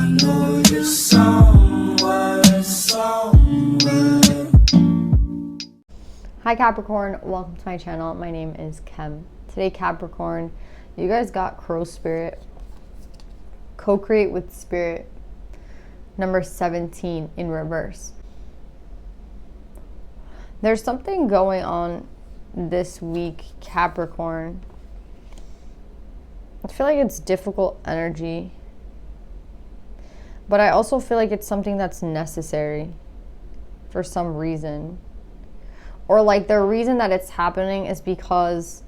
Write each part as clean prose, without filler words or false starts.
know you're somewhere, somewhere. Hi Capricorn, welcome to my channel. My name is Kem. Today Capricorn, you guys got Crow Spirit, co-create with Spirit, number 17 in reverse. There's something going on this week, Capricorn. I feel like it's difficult energy, but I also feel like it's something that's necessary for some reason. Or like the reason that it's happening is because,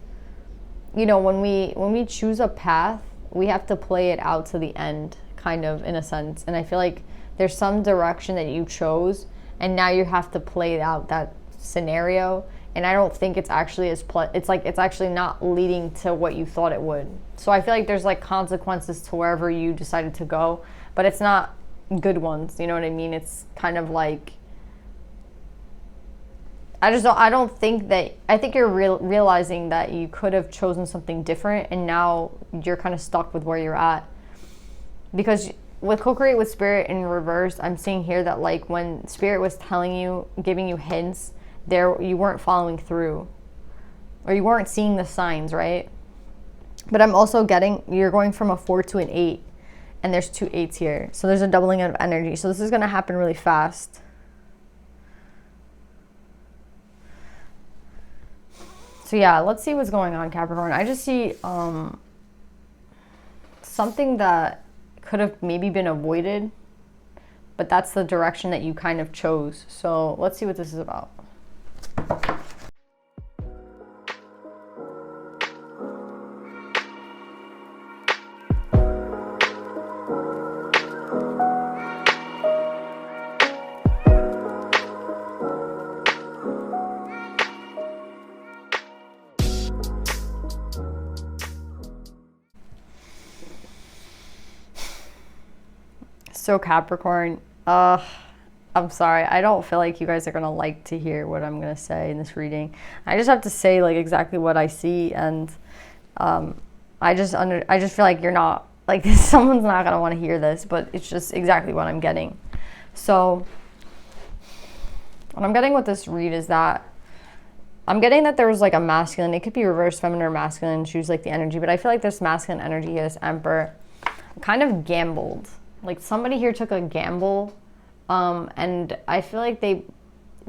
you know, when we choose a path, we have to play it out to the end, kind of, in a sense. And I feel like there's some direction that you chose, and now you have to play out that scenario. And I don't think it's actually it's actually not leading to what you thought it would. So I feel like there's like consequences to wherever you decided to go, but it's not good ones. You know what I mean? It's kind of like, I think you're realizing that you could have chosen something different, and now you're kind of stuck with where you're at. Because with co-create with Spirit in reverse, I'm seeing here that like when Spirit was telling you, giving you hints, you weren't following through, or you weren't seeing the signs, right? But I'm also getting, you're going from a 4 to an 8, and there's 2 8s here. So there's a doubling of energy. So this is going to happen really fast. So yeah, let's see what's going on, Capricorn. I just see something that could have maybe been avoided, but that's the direction that you kind of chose. So let's see what this is about. So Capricorn, I'm sorry, I don't feel like you guys are gonna like to hear what I'm gonna say in this reading. I just have to say like exactly what I see, and I just feel like you're not like someone's not gonna want to hear this, but it's just exactly what I'm getting. So what I'm getting with this read is that I'm getting that there was like a masculine, it could be reverse feminine or masculine, choose like the energy, but I feel like this masculine energy here, this Emperor, kind of gambled. Like somebody here took a gamble, and I feel like the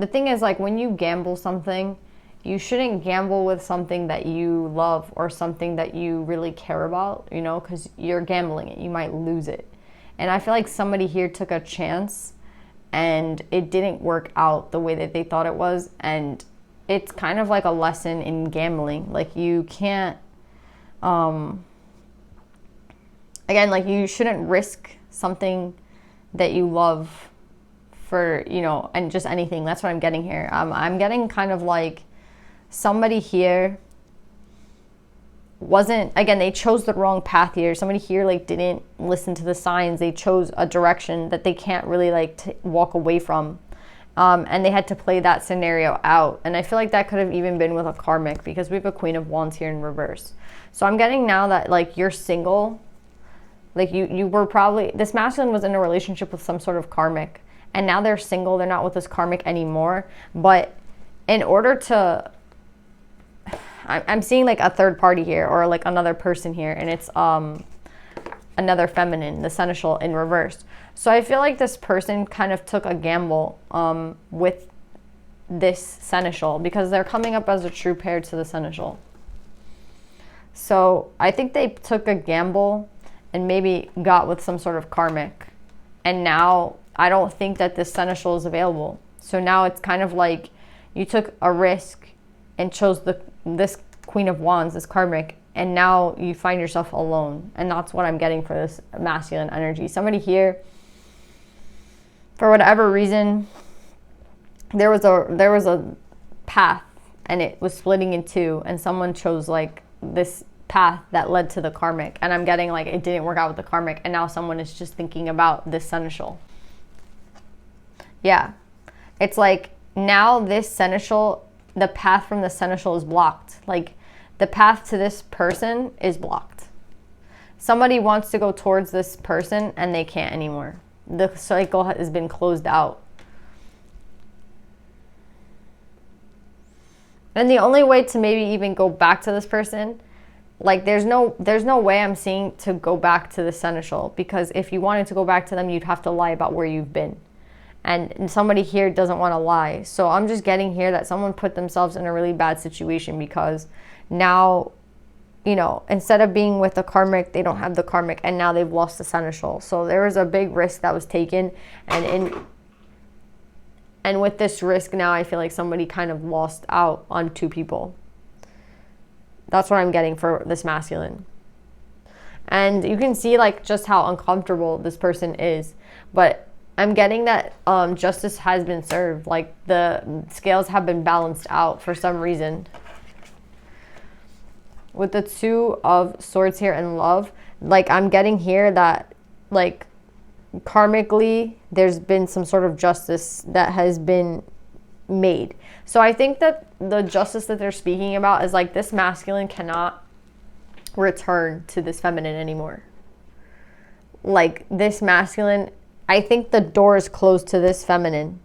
thing is like when you gamble something, you shouldn't gamble with something that you love or something that you really care about, you know, because you're gambling it, you might lose it. And I feel like somebody here took a chance and it didn't work out the way that they thought it was, and it's kind of like a lesson in gambling. Like you can't, again, like you shouldn't risk something that you love for, you know, and just anything. That's what I'm getting here. I'm getting kind of like somebody here wasn't, again, they chose the wrong path here. Somebody here like didn't listen to the signs. They chose a direction that they can't really like walk away from, and they had to play that scenario out. And I feel like that could have even been with a karmic, because we have a Queen of Wands here in reverse. So I'm getting now that like you're single. Like you were probably, this masculine was in a relationship with some sort of karmic, and now they're single, they're not with this karmic anymore. But in order to, I'm seeing like a third party here, or like another person here, and it's another feminine, the seneschal in reverse. So I feel like this person kind of took a gamble with this seneschal, because they're coming up as a true pair to the seneschal. So I think they took a gamble and maybe got with some sort of karmic. And now I don't think that this seneschal is available. So now it's kind of like you took a risk and chose this Queen of Wands, this karmic, and now you find yourself alone. And that's what I'm getting for this masculine energy. Somebody here, for whatever reason, there was a path and it was splitting in two, and someone chose like this path that led to the karmic, and I'm getting like it didn't work out with the karmic, and now someone is just thinking about this seneschal. Yeah, it's like now this seneschal, the path from the seneschal is blocked. Like the path to this person is blocked. somebody wants to go towards this person and they can't anymore. The cycle has been closed out. And the only way to maybe even go back to this person, like there's no way I'm seeing to go back to the seneschal, because if you wanted to go back to them, you'd have to lie about where you've been. And somebody here doesn't want to lie. So I'm just getting here that someone put themselves in a really bad situation, because now, you know, instead of being with the karmic, they don't have the karmic, and now they've lost the seneschal. So there was a big risk that was taken, and with this risk now, I feel like somebody kind of lost out on two people. That's what I'm getting for this masculine. And you can see like just how uncomfortable this person is. But I'm getting that justice has been served. Like the scales have been balanced out for some reason. With the Two of Swords here in love, like I'm getting here that like karmically there's been some sort of justice that has been made. So I think that the justice that they're speaking about is like this masculine cannot return to this feminine anymore. Like this masculine, I think the door is closed to this feminine.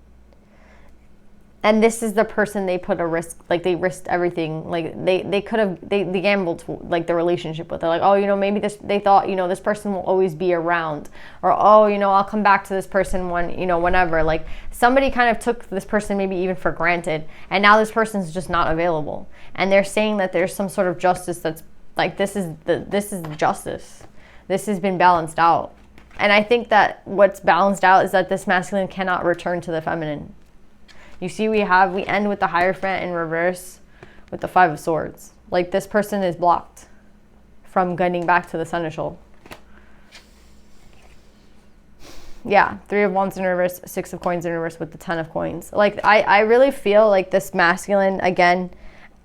And this is the person they put a risk, like they risked everything. Like they could have, they gambled like the relationship with. They're like, oh, you know, maybe this, they thought, you know, this person will always be around. Or, oh, you know, I'll come back to this person when, you know, whenever. Like somebody kind of took this person maybe even for granted. And now this person's just not available. And they're saying that there's some sort of justice that's like, this is justice. This has been balanced out. And I think that what's balanced out is that this masculine cannot return to the feminine. You see, we end with the Hierophant in reverse with the Five of Swords. Like this person is blocked from getting back to the seneschal. Yeah, Three of Wands in reverse, Six of Coins in reverse with the Ten of Coins. Like I really feel like this masculine, again,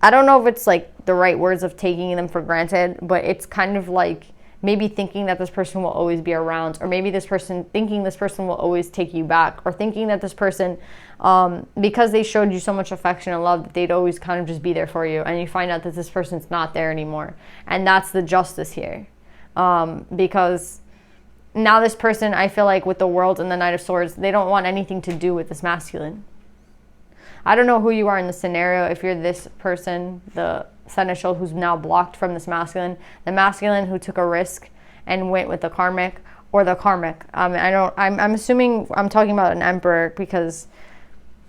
I don't know if it's like the right words of taking them for granted, but it's kind of like maybe thinking that this person will always be around, or maybe this person thinking this person will always take you back, or thinking that this person, because they showed you so much affection and love, that they'd always kind of just be there for you, and you find out that this person's not there anymore. And that's the justice here. Because now this person, I feel like with the World and the Knight of Swords, they don't want anything to do with this masculine. I don't know who you are in the scenario, if you're this person, the seneschal who's now blocked from this masculine, the masculine who took a risk and went with the karmic, or the karmic. I'm assuming I'm talking about an emperor, because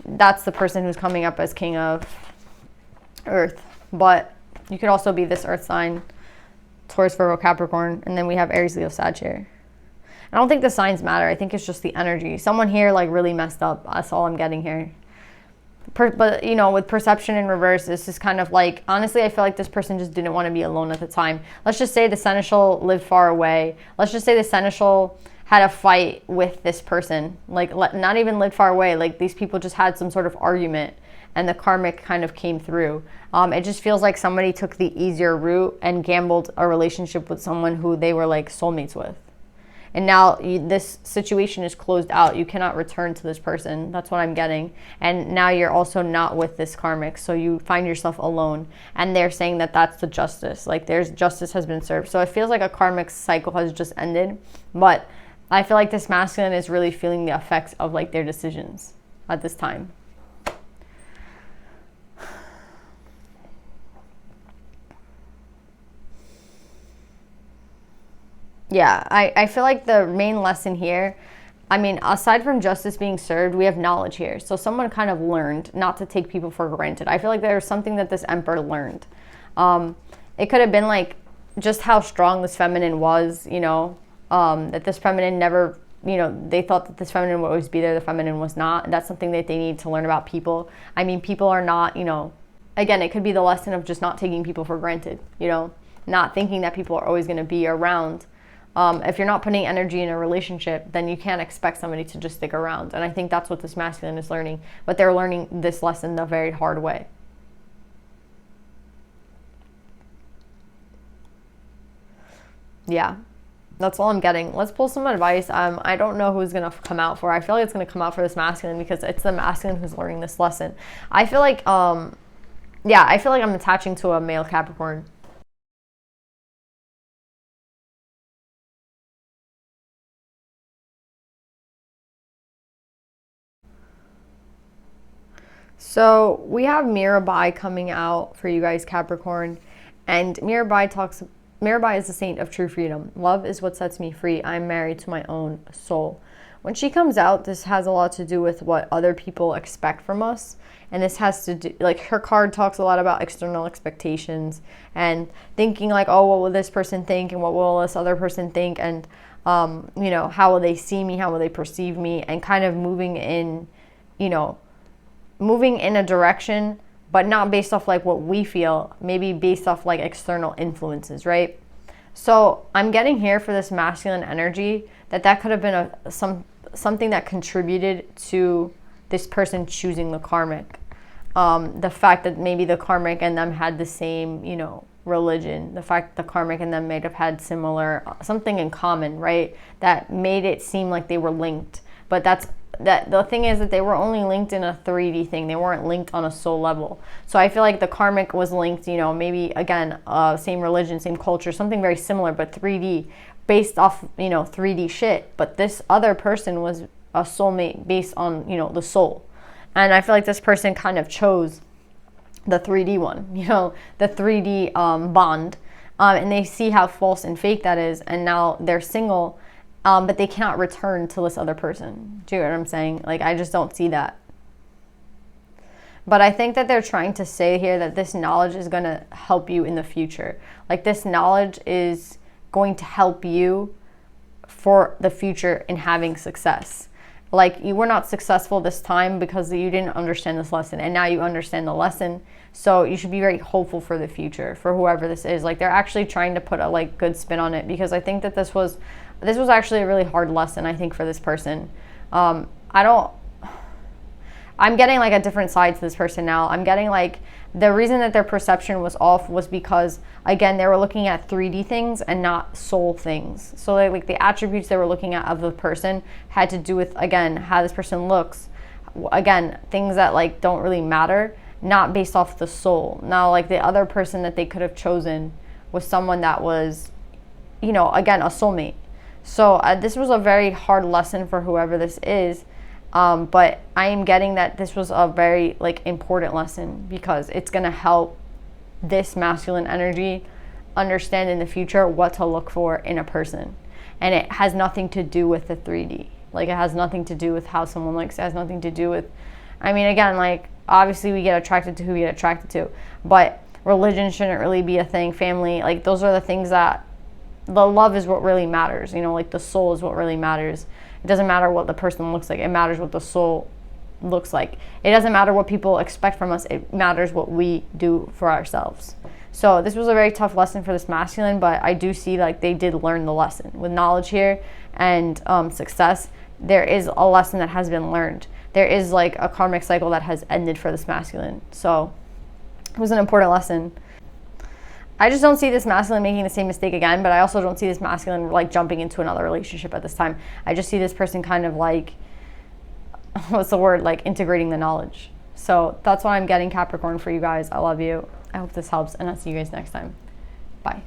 that's the person who's coming up as king of earth. But you could also be this earth sign, Taurus, Virgo, Capricorn, and then we have Aries, Leo, Sag here. I don't think the signs matter. I think it's just the energy. Someone here like really messed up. That's all I'm getting here. But, you know, with perception in reverse, this is kind of like, honestly, I feel like this person just didn't want to be alone at the time. Let's just say the seneschal lived far away. Let's just say the seneschal had a fight with this person. Like, not even lived far away. Like, these people just had some sort of argument, and the karmic kind of came through. It just feels like somebody took the easier route and gambled a relationship with someone who they were, like, soulmates with. And now this situation is closed out. You cannot return to this person. That's what I'm getting. And now you're also not with this karmic. So you find yourself alone. And they're saying that that's the justice. Like there's justice has been served. So it feels like a karmic cycle has just ended. But I feel like this masculine is really feeling the effects of like their decisions at this time. Yeah, I feel like the main lesson here, I mean, aside from justice being served, we have knowledge here. So someone kind of learned not to take people for granted. I feel like there's something that this emperor learned. It could have been like just how strong this feminine was, you know, that this feminine never, you know, they thought that this feminine would always be there. The feminine was not. And that's something that they need to learn about people. I mean, people are not, you know, again, it could be the lesson of just not taking people for granted, you know, not thinking that people are always going to be around. If you're not putting energy in a relationship, then you can't expect somebody to just stick around. And I think that's what this masculine is learning. But they're learning this lesson the very hard way. Yeah, that's all I'm getting. Let's pull some advice. I don't know who's going to come out for. I feel like it's going to come out for this masculine because it's the masculine who's learning this lesson. I feel like, yeah, I feel like I'm attaching to a male Capricorn. So we have Mirabai coming out for you guys, Capricorn, and Mirabai is the saint of true freedom. Love is what sets me free. I'm married to my own soul. When she comes out, this has a lot to do with what other people expect from us. And this has to do, like, her card talks a lot about external expectations and thinking like, oh, what will this person think? And what will this other person think? And, how will they see me? How will they perceive me? And kind of moving in a direction, but not based off like what we feel, maybe based off like external influences, right? So I'm getting here for this masculine energy that could have been something that contributed to this person choosing the karmic. The fact that maybe the karmic and them had the same, religion, the fact that the karmic and them may have had similar, something in common, right? That made it seem like they were linked. But the thing is that they were only linked in a 3D thing. They weren't linked on a soul level. So I feel like the karmic was linked, maybe again, same religion, same culture, something very similar, but 3D, based off, 3D shit. But this other person was a soulmate based on, the soul. And I feel like this person kind of chose the 3D one, the 3D bond. And they see how false and fake that is. And now they're single, but they cannot return to this other person. Do you know what I'm saying? Like, I just don't see that. But I think that they're trying to say here that this knowledge is going to help you in the future. Like, this knowledge is going to help you for the future in having success. Like, you were not successful this time because you didn't understand this lesson, and now you understand the lesson. So you should be very hopeful for the future for whoever this is. Like, they're actually trying to put a like good spin on it, because I think that this was actually a really hard lesson, I think, for this person. I'm getting like a different side to this person now. I'm getting like the reason that their perception was off was because, again, they were looking at 3D things and not soul things. So like the attributes they were looking at of the person had to do with, again, how this person looks. Again, things that like don't really matter, not based off the soul. Now, like, the other person that they could have chosen was someone that was, again, a soulmate. So this was a very hard lesson for whoever this is. But I am getting that this was a very like important lesson, because it's going to help this masculine energy understand in the future what to look for in a person. And it has nothing to do with the 3D. Like, it has nothing to do with how someone looks. It has nothing to do with, again, like, obviously we get attracted to who we get attracted to, but religion shouldn't really be a thing. Family, like, those are the things that, the love is what really matters. Like, the soul is what really matters. It doesn't matter what the person looks like. It matters what the soul looks like. It doesn't matter what people expect from us. It matters what we do for ourselves. So this was a very tough lesson for this masculine, but I do see like they did learn the lesson. With knowledge here and success, there is a lesson that has been learned. There is like a karmic cycle that has ended for this masculine. So it was an important lesson. I just don't see this masculine making the same mistake again, but I also don't see this masculine like jumping into another relationship at this time. I just see this person kind of like, what's the word, like integrating the knowledge. So that's what I'm getting, Capricorn, for you guys. I love you. I hope this helps, and I'll see you guys next time. Bye.